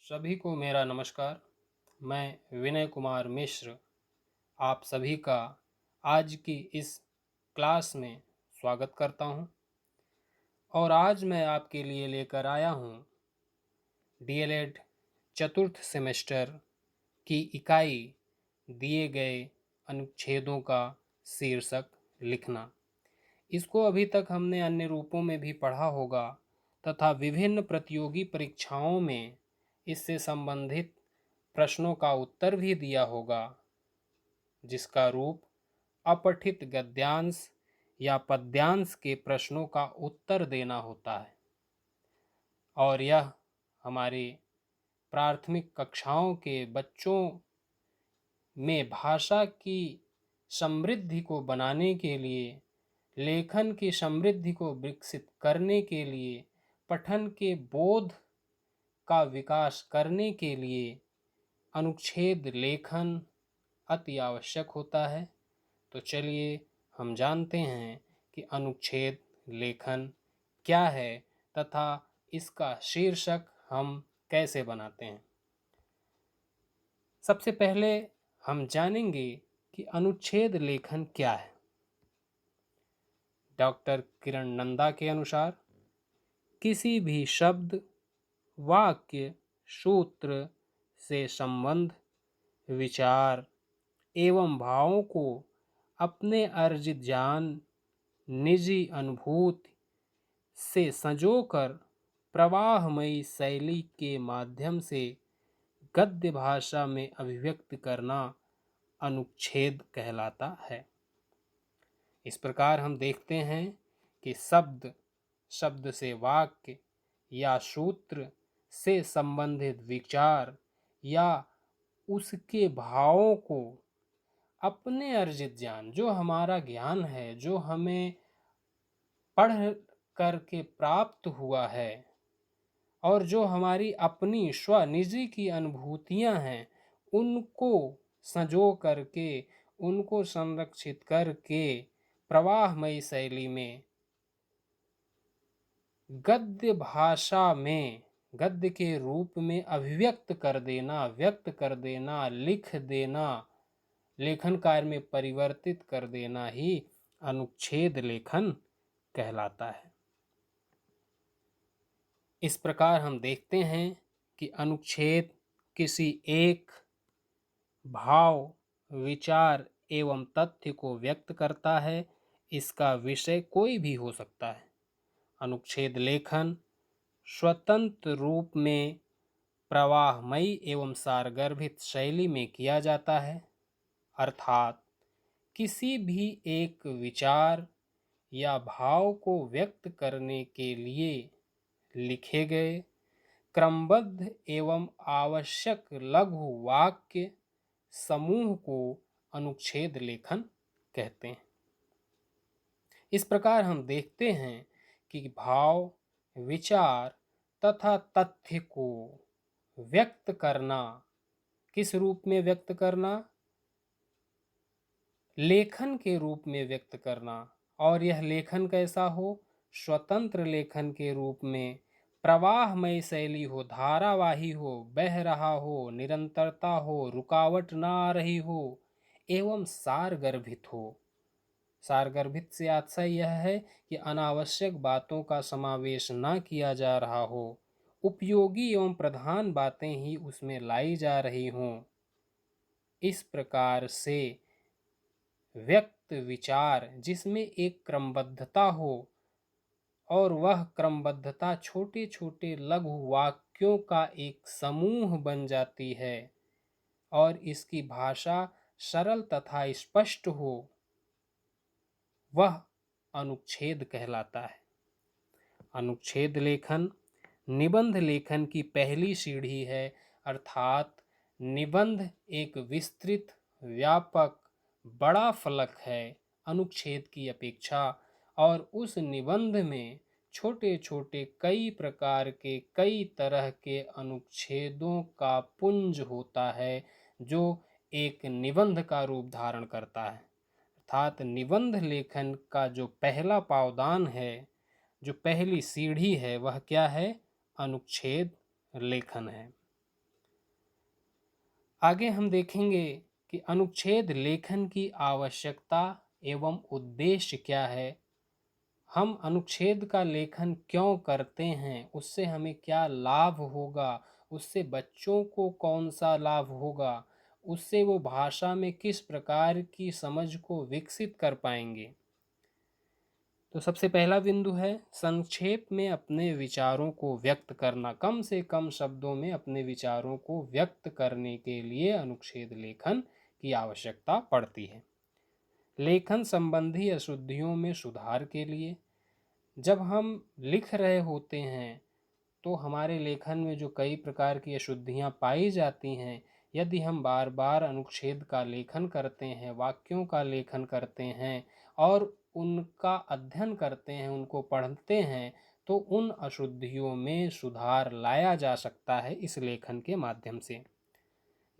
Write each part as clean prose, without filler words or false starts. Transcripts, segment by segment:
सभी को मेरा नमस्कार। मैं विनय कुमार मिश्र आप सभी का आज की इस क्लास में स्वागत करता हूं। और आज मैं आपके लिए लेकर आया हूं डीएलएड चतुर्थ सेमेस्टर की इकाई दिए गए अनुच्छेदों का शीर्षक लिखना। इसको अभी तक हमने अन्य रूपों में भी पढ़ा होगा तथा विभिन्न प्रतियोगी परीक्षाओं में इससे संबंधित प्रश्नों का उत्तर भी दिया होगा, जिसका रूप अपठित गद्यांश या पद्यांश के प्रश्नों का उत्तर देना होता है। और यह हमारे प्राथमिक कक्षाओं के बच्चों में भाषा की समृद्धि को बनाने के लिए, लेखन की समृद्धि को विकसित करने के लिए, पठन के बोध का विकास करने के लिए अनुच्छेद लेखन अति आवश्यक होता है। तो चलिए हम जानते हैं कि अनुच्छेद लेखन क्या है तथा इसका शीर्षक हम कैसे बनाते हैं। सबसे पहले हम जानेंगे कि अनुच्छेद लेखन क्या है। डॉक्टर किरण नंदा के अनुसार किसी भी शब्द, वाक्य, सूत्र से संबंध, विचार एवं भावों को अपने अर्जित ज्ञान, निजी अनुभूति से संजोकर प्रवाहमयी शैली के माध्यम से गद्य भाषा में अभिव्यक्त करना अनुच्छेद कहलाता है। इस प्रकार हम देखते हैं कि शब्द से वाक्य या सूत्र से संबंधित विचार या उसके भावों को अपने अर्जित ज्ञान, जो हमारा ज्ञान है, जो हमें पढ़ करके प्राप्त हुआ है और जो हमारी अपनी स्वनिजी की अनुभूतियां हैं, उनको संजो करके, उनको संरक्षित करके प्रवाहमयी शैली में गद्य भाषा में, गद्य के रूप में अभिव्यक्त कर देना, व्यक्त कर देना, लिख देना, लेखन कार्य में परिवर्तित कर देना ही अनुच्छेद लेखन कहलाता है। इस प्रकार हम देखते हैं कि अनुच्छेद किसी एक भाव, विचार एवं तथ्य को व्यक्त करता है। इसका विषय कोई भी हो सकता है। अनुच्छेद लेखन स्वतंत्र रूप में प्रवाहमयी एवं सारगर्भित शैली में किया जाता है, अर्थात किसी भी एक विचार या भाव को व्यक्त करने के लिए लिखे गए क्रमबद्ध एवं आवश्यक लघु वाक्य समूह को अनुच्छेद लेखन कहते हैं। इस प्रकार हम देखते हैं कि भाव, विचार तथा तथ्य को व्यक्त करना, किस रूप में व्यक्त करना? लेखन के रूप में व्यक्त करना। और यह लेखन कैसा हो? स्वतंत्र लेखन के रूप में, प्रवाहमय शैली हो, धारावाही हो, बह रहा हो, निरंतरता हो, रुकावट ना आ रही हो एवं सारगर्भित हो। सारगर्भित से आशय यह है कि अनावश्यक बातों का समावेश ना किया जा रहा हो, उपयोगी एवं प्रधान बातें ही उसमें लाई जा रही हों। इस प्रकार से व्यक्त विचार जिसमें एक क्रमबद्धता हो और वह क्रमबद्धता छोटे छोटे लघु वाक्यों का एक समूह बन जाती है और इसकी भाषा सरल तथा स्पष्ट हो, वह अनुच्छेद कहलाता है। अनुच्छेद लेखन निबंध लेखन की पहली सीढ़ी है, अर्थात निबंध एक विस्तृत, व्यापक, बड़ा फलक है अनुच्छेद की अपेक्षा, और उस निबंध में छोटे छोटे कई प्रकार के, कई तरह के अनुच्छेदों का पुंज होता है जो एक निबंध का रूप धारण करता है। अर्थात निबंध लेखन का जो पहला पावदान है, जो पहली सीढ़ी है, वह क्या है? अनुच्छेद लेखन है। आगे हम देखेंगे कि अनुच्छेद लेखन की आवश्यकता एवं उद्देश्य क्या है। हम अनुच्छेद का लेखन क्यों करते हैं, उससे हमें क्या लाभ होगा, उससे बच्चों को कौन सा लाभ होगा, उससे वो भाषा में किस प्रकार की समझ को विकसित कर पाएंगे। तो सबसे पहला बिंदु है संक्षेप में अपने विचारों को व्यक्त करना। कम से कम शब्दों में अपने विचारों को व्यक्त करने के लिए अनुच्छेद लेखन की आवश्यकता पड़ती है। लेखन संबंधी अशुद्धियों में सुधार के लिए, जब हम लिख रहे होते हैं तो हमारे लेखन में जो कई प्रकार की अशुद्धियाँ पाई जाती हैं, यदि हम बार बार अनुच्छेद का लेखन करते हैं, वाक्यों का लेखन करते हैं और उनका अध्ययन करते हैं, उनको पढ़ते हैं, तो उन अशुद्धियों में सुधार लाया जा सकता है इस लेखन के माध्यम से।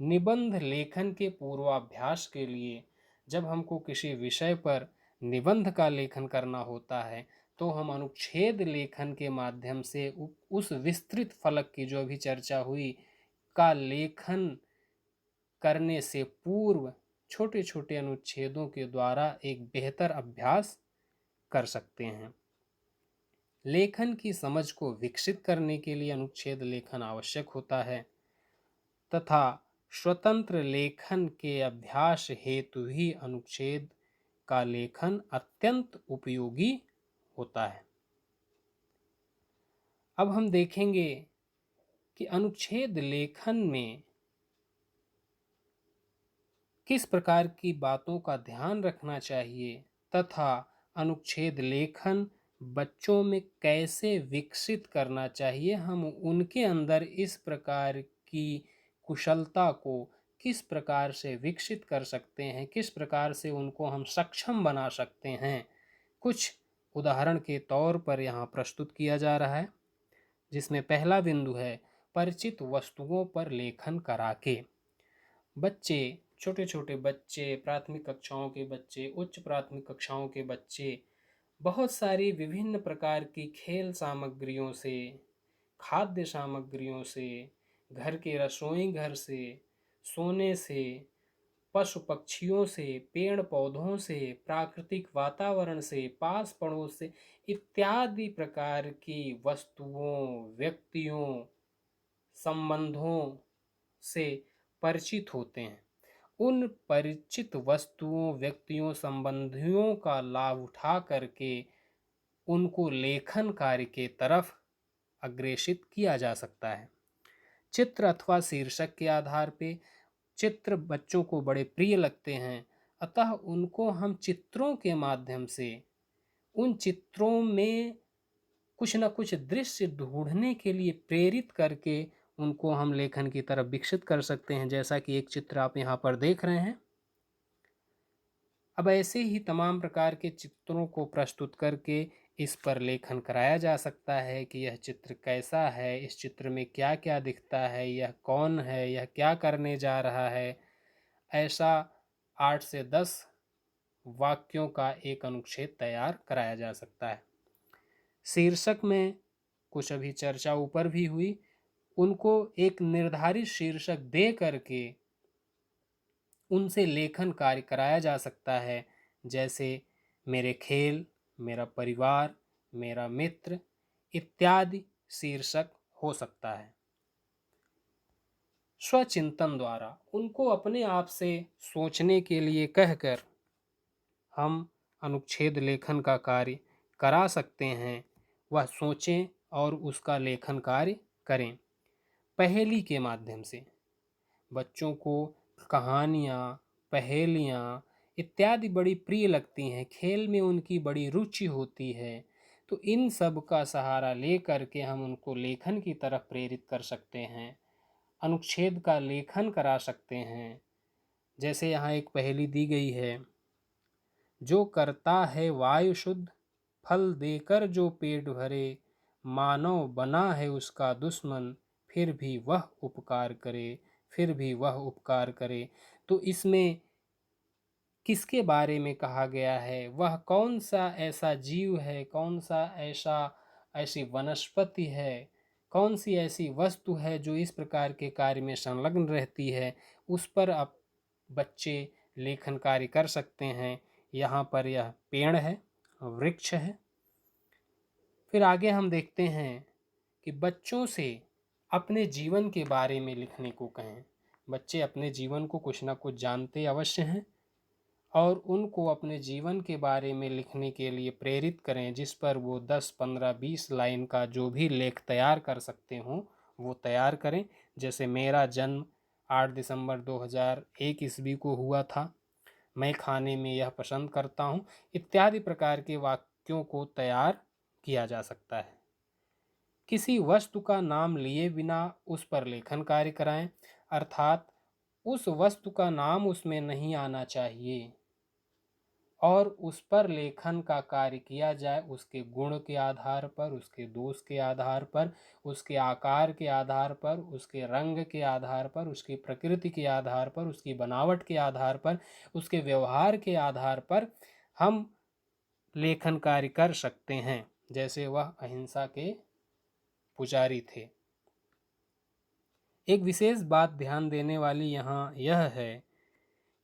निबंध लेखन के पूर्वाभ्यास के लिए, जब हमको किसी विषय पर निबंध का लेखन करना होता है तो हम अनुच्छेद लेखन के माध्यम से उस विस्तृत फलक की जो अभी चर्चा हुई का लेखन करने से पूर्व छोटे छोटे अनुच्छेदों के द्वारा एक बेहतर अभ्यास कर सकते हैं। लेखन की समझ को विकसित करने के लिए अनुच्छेद लेखन आवश्यक होता है तथा स्वतंत्र लेखन के अभ्यास हेतु ही अनुच्छेद का लेखन अत्यंत उपयोगी होता है। अब हम देखेंगे कि अनुच्छेद लेखन में किस प्रकार की बातों का ध्यान रखना चाहिए तथा अनुच्छेद लेखन बच्चों में कैसे विकसित करना चाहिए। हम उनके अंदर इस प्रकार की कुशलता को किस प्रकार से विकसित कर सकते हैं, किस प्रकार से उनको हम सक्षम बना सकते हैं, कुछ उदाहरण के तौर पर यहाँ प्रस्तुत किया जा रहा है। जिसमें पहला बिंदु है परिचित वस्तुओं पर लेखन करा के। बच्चे, छोटे छोटे बच्चे, प्राथमिक कक्षाओं के बच्चे, उच्च प्राथमिक कक्षाओं के बच्चे बहुत सारी विभिन्न प्रकार की खेल सामग्रियों से, खाद्य सामग्रियों से, घर के रसोई घर से, सोने से, पशु पक्षियों से, पेड़ पौधों से, प्राकृतिक वातावरण से, पास पड़ोस से इत्यादि प्रकार की वस्तुओं, व्यक्तियों, संबंधों से परिचित होते हैं। उन परिचित वस्तुओं, व्यक्तियों, संबंधियों का लाभ उठा करके उनको लेखन कार्य के तरफ अग्रेसित किया जा सकता है। चित्र अथवा शीर्षक के आधार पे चित्र बच्चों को बड़े प्रिय लगते हैं, अतः उनको हम चित्रों के माध्यम से उन चित्रों में कुछ न कुछ दृश्य ढूंढने के लिए प्रेरित करके उनको हम लेखन की तरफ विकसित कर सकते हैं, जैसा कि एक चित्र आप यहाँ पर देख रहे हैं। अब ऐसे ही तमाम प्रकार के चित्रों को प्रस्तुत करके इस पर लेखन कराया जा सकता है कि यह चित्र कैसा है, इस चित्र में क्या क्या दिखता है, यह कौन है, यह क्या करने जा रहा है। ऐसा 8 से 10 वाक्यों का एक अनुच्छेद तैयार कराया जा सकता है। शीर्षक में कुछ अभी चर्चा ऊपर भी हुई, उनको एक निर्धारित शीर्षक दे करके उनसे लेखन कार्य कराया जा सकता है, जैसे मेरे खेल, मेरा परिवार, मेरा मित्र इत्यादि शीर्षक हो सकता है। स्वचिंतन द्वारा उनको अपने आप से सोचने के लिए कहकर हम अनुच्छेद लेखन का कार्य करा सकते हैं। वह सोचें और उसका लेखन कार्य करें। पहेली के माध्यम से बच्चों को कहानियाँ, पहेलियाँ इत्यादि बड़ी प्रिय लगती हैं, खेल में उनकी बड़ी रुचि होती है, तो इन सब का सहारा ले करके हम उनको लेखन की तरफ प्रेरित कर सकते हैं, अनुच्छेद का लेखन करा सकते हैं। जैसे यहाँ एक पहेली दी गई है, जो करता है वायु शुद्ध, फल देकर जो पेट भरे, मानव बना है उसका दुश्मन, फिर भी वह उपकार करे, फिर भी वह उपकार करे। तो इसमें किसके बारे में कहा गया है, वह कौन सा ऐसा जीव है, कौन सा ऐसी वनस्पति है, कौन सी ऐसी वस्तु है जो इस प्रकार के कार्य में संलग्न रहती है, उस पर अब बच्चे लेखन कार्य कर सकते हैं। यहाँ पर यह पेड़ है, वृक्ष है। फिर आगे हम देखते हैं कि बच्चों से अपने जीवन के बारे में लिखने को कहें। बच्चे अपने जीवन को कुछ ना कुछ जानते अवश्य हैं और उनको अपने जीवन के बारे में लिखने के लिए प्रेरित करें, जिस पर वो 10, 15, 20 लाइन का जो भी लेख तैयार कर सकते हों वो तैयार करें। जैसे मेरा जन्म 8 दिसंबर 2001 ईस्वी को हुआ था, मैं खाने में यह पसंद करता हूँ, इत्यादि प्रकार के वाक्यों को तैयार किया जा सकता है। किसी वस्तु का नाम लिए बिना उस पर लेखन कार्य कराएं, अर्थात उस वस्तु का नाम उसमें नहीं आना चाहिए और उस पर लेखन का कार्य किया जाए उसके गुण के आधार पर, उसके दोष के आधार पर, उसके आकार के आधार पर, उसके रंग के आधार पर, उसकी प्रकृति के आधार पर, उसकी बनावट के आधार पर, उसके व्यवहार के आधार पर हम लेखन कार्य कर सकते हैं। जैसे वह अहिंसा के पुजारी थे। एक विशेष बात ध्यान देने वाली यहाँ यह है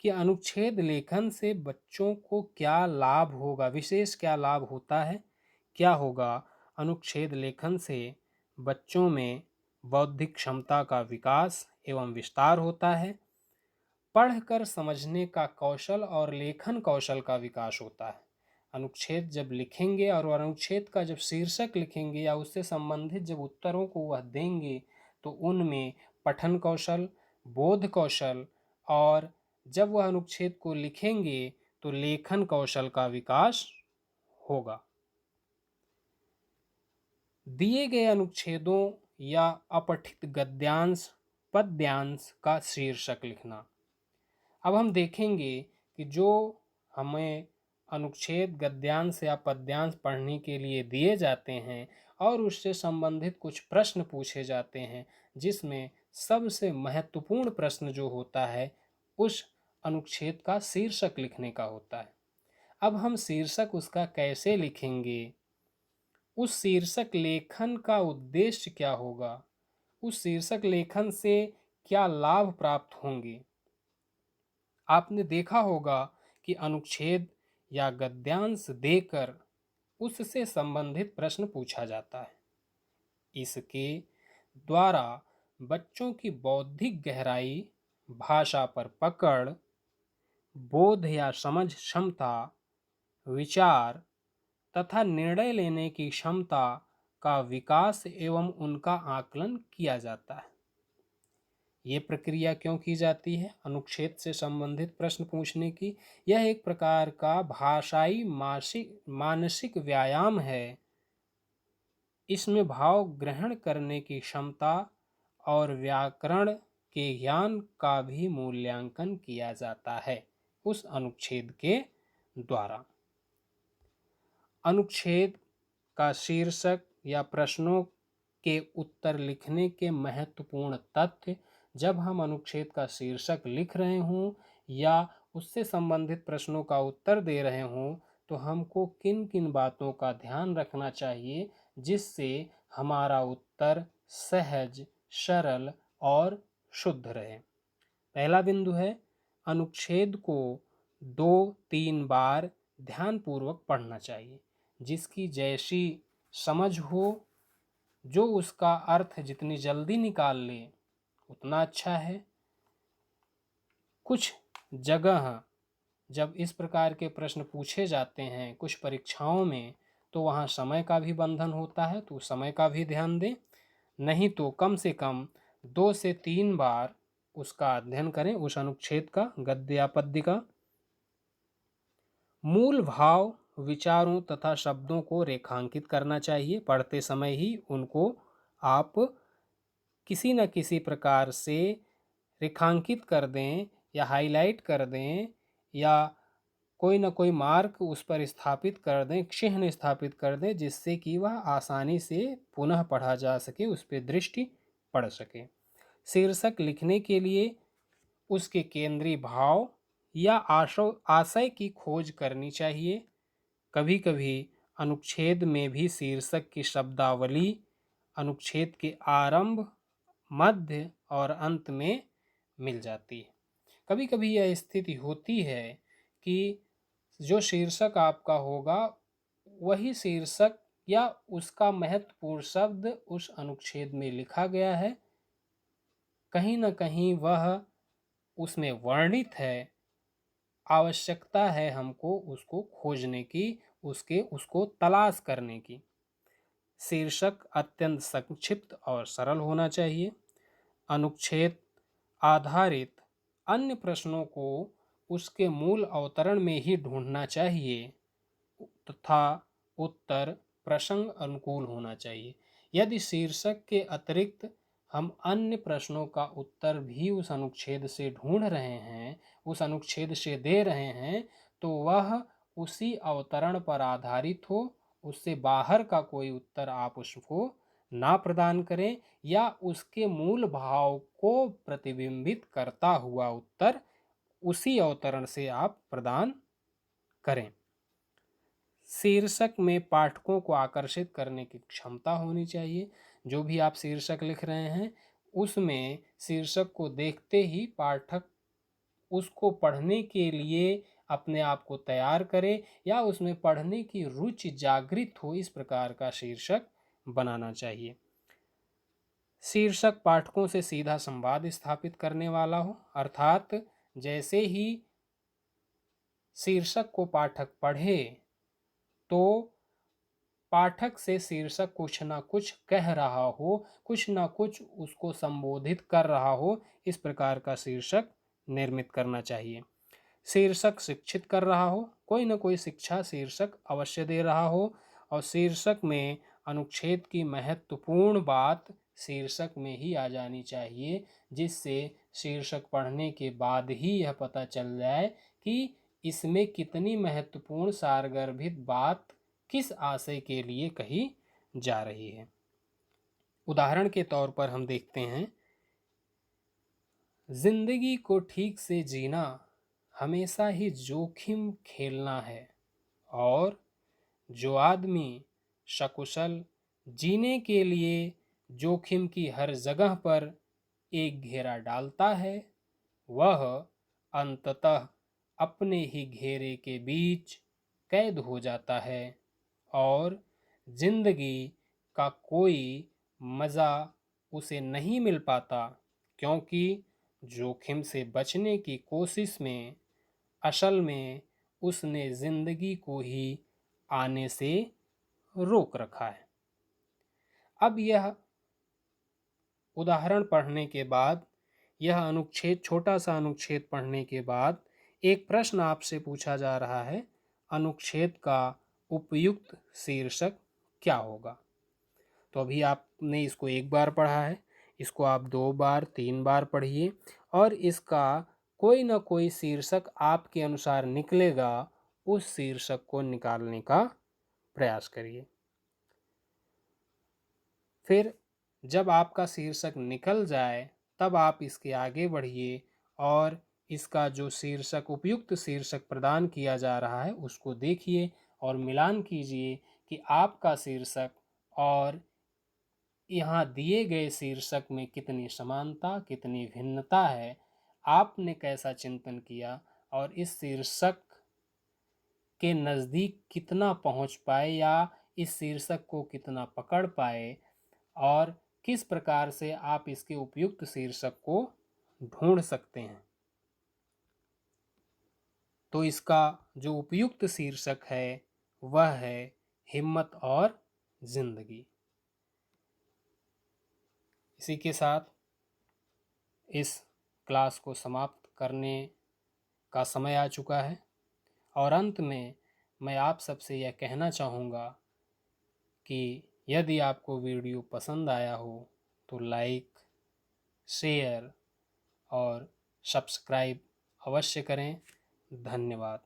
कि अनुच्छेद लेखन से बच्चों को क्या लाभ होगा, विशेष क्या लाभ होता है, क्या होगा। अनुच्छेद लेखन से बच्चों में बौद्धिक क्षमता का विकास एवं विस्तार होता है। पढ़कर समझने का कौशल और लेखन कौशल का विकास होता है। अनुच्छेद जब लिखेंगे और अनुच्छेद का जब शीर्षक लिखेंगे या उससे संबंधित जब उत्तरों को वह देंगे तो उनमें पठन कौशल, बोध कौशल और जब वह अनुच्छेद को लिखेंगे तो लेखन कौशल का विकास होगा। दिए गए अनुच्छेदों या अपठित गद्यांश, पद्यांश का शीर्षक लिखना। अब हम देखेंगे कि जो हमें अनुच्छेद, गद्यांश या पद्यांश पढ़ने के लिए दिए जाते हैं और उससे संबंधित कुछ प्रश्न पूछे जाते हैं, जिसमें सबसे महत्वपूर्ण प्रश्न जो होता है उस अनुच्छेद का शीर्षक लिखने का होता है। अब हम शीर्षक उसका कैसे लिखेंगे, उस शीर्षक लेखन का उद्देश्य क्या होगा, उस शीर्षक लेखन से क्या लाभ प्राप्त होंगे। आपने देखा होगा कि अनुच्छेद या गद्यांश देकर उससे संबंधित प्रश्न पूछा जाता है। इसके द्वारा बच्चों की बौद्धिक गहराई, भाषा पर पकड़, बोध या समझ क्षमता, विचार तथा निर्णय लेने की क्षमता का विकास एवं उनका आकलन किया जाता है। ये प्रक्रिया क्यों की जाती है अनुच्छेद से संबंधित प्रश्न पूछने की? यह एक प्रकार का भाषाई मानसिक व्यायाम है। इसमें भाव ग्रहण करने की क्षमता और व्याकरण के ज्ञान का भी मूल्यांकन किया जाता है उस अनुच्छेद के द्वारा। अनुच्छेद का शीर्षक या प्रश्नों के उत्तर लिखने के महत्वपूर्ण तथ्य। जब हम अनुच्छेद का शीर्षक लिख रहे हों या उससे संबंधित प्रश्नों का उत्तर दे रहे हों तो हमको किन किन बातों का ध्यान रखना चाहिए जिससे हमारा उत्तर सहज, सरल और शुद्ध रहे। पहला बिंदु है अनुच्छेद को 2-3 बार ध्यानपूर्वक पढ़ना चाहिए। जिसकी जैसी समझ हो, जो उसका अर्थ जितनी जल्दी निकाल ले उतना अच्छा है। कुछ जगह जब इस प्रकार के प्रश्न पूछे जाते हैं कुछ परीक्षाओं में तो वहाँ समय का भी बंधन होता है, तो समय का भी ध्यान दें। नहीं तो कम से कम 2 से 3 बार उसका अध्ययन करें, उस अनुच्छेद का, गद्य या पद्य का। मूल भाव, विचारों तथा शब्दों को रेखांकित करना चाहिए। पढ़ते समय ही उनको आप किसी न किसी प्रकार से रेखांकित कर दें या हाईलाइट कर दें या कोई न कोई मार्क उस पर स्थापित कर दें, चिह्न स्थापित कर दें, जिससे कि वह आसानी से पुनः पढ़ा जा सके, उस पर दृष्टि पड़ सके। शीर्षक लिखने के लिए उसके केंद्रीय भाव या आशय की खोज करनी चाहिए। कभी कभी अनुच्छेद में भी शीर्षक की शब्दावली अनुच्छेद के आरंभ, मध्य और अंत में मिल जाती है। कभी कभी यह स्थिति होती है कि जो शीर्षक आपका होगा वही शीर्षक या उसका महत्वपूर्ण शब्द उस अनुच्छेद में लिखा गया है, कहीं न कहीं वह उसमें वर्णित है, आवश्यकता है हमको उसको खोजने की, उसको तलाश करने की। शीर्षक अत्यंत संक्षिप्त और सरल होना चाहिए। अनुच्छेद आधारित अन्य प्रश्नों को उसके मूल अवतरण में ही ढूंढना चाहिए तथा उत्तर प्रसंग अनुकूल होना चाहिए। यदि शीर्षक के अतिरिक्त हम अन्य प्रश्नों का उत्तर भी उस अनुच्छेद से ढूंढ रहे हैं, उस अनुच्छेद से दे रहे हैं, तो वह उसी अवतरण पर आधारित हो, उससे बाहर का कोई उत्तर आप उसको ना प्रदान करें या उसके मूल भाव को प्रतिबिंबित करता हुआ उत्तर उसी अवतरण से आप प्रदान करें। शीर्षक में पाठकों को आकर्षित करने की क्षमता होनी चाहिए। जो भी आप शीर्षक लिख रहे हैं उसमें शीर्षक को देखते ही पाठक उसको पढ़ने के लिए अपने आप को तैयार करे या उसमें पढ़ने की रुचि जागृत हो, इस प्रकार का शीर्षक बनाना चाहिए। शीर्षक पाठकों से सीधा संवाद स्थापित करने वाला हो, अर्थात जैसे ही शीर्षक को पाठक पढ़े तो पाठक से शीर्षक कुछ ना कुछ कह रहा हो, कुछ ना कुछ उसको संबोधित कर रहा हो, इस प्रकार का शीर्षक निर्मित करना चाहिए। शीर्षक शिक्षित कर रहा हो, कोई ना कोई शिक्षा शीर्षक अवश्य दे रहा हो और शीर्षक में अनुच्छेद की महत्वपूर्ण बात शीर्षक में ही आ जानी चाहिए, जिससे शीर्षक पढ़ने के बाद ही यह पता चल जाए कि इसमें कितनी महत्वपूर्ण सारगर्भित बात किस आशय के लिए कही जा रही है। उदाहरण के तौर पर हम देखते हैं, जिंदगी को ठीक से जीना हमेशा ही जोखिम खेलना है और जो आदमी सकुशल जीने के लिए जोखिम की हर जगह पर एक घेरा डालता है, वह अंततः अपने ही घेरे के बीच कैद हो जाता है और जिंदगी का कोई मज़ा उसे नहीं मिल पाता, क्योंकि जोखिम से बचने की कोशिश में असल में उसने जिंदगी को ही आने से रोक रखा है। अब यह उदाहरण पढ़ने के बाद, यह अनुच्छेद, छोटा सा अनुच्छेद पढ़ने के बाद एक प्रश्न आपसे पूछा जा रहा है, अनुच्छेद का उपयुक्त शीर्षक क्या होगा। तो अभी आपने इसको एक बार पढ़ा है, इसको आप 2 बार 3 बार पढ़िए और इसका कोई ना कोई शीर्षक आपके अनुसार निकलेगा, उस शीर्षक को निकालने का प्रयास करिए। फिर जब आपका शीर्षक निकल जाए तब आप इसके आगे बढ़िए और इसका जो शीर्षक, उपयुक्त शीर्षक प्रदान किया जा रहा है उसको देखिए और मिलान कीजिए कि आपका शीर्षक और यहाँ दिए गए शीर्षक में कितनी समानता, कितनी भिन्नता है, आपने कैसा चिंतन किया और इस शीर्षक के नज़दीक कितना पहुँच पाए या इस शीर्षक को कितना पकड़ पाए और किस प्रकार से आप इसके उपयुक्त शीर्षक को ढूंढ सकते हैं। तो इसका जो उपयुक्त शीर्षक है वह है हिम्मत और जिंदगी। इसी के साथ इस क्लास को समाप्त करने का समय आ चुका है और अंत में मैं आप सबसे यह कहना चाहूँगा कि यदि आपको वीडियो पसंद आया हो तो लाइक, शेयर और सब्सक्राइब अवश्य करें। धन्यवाद।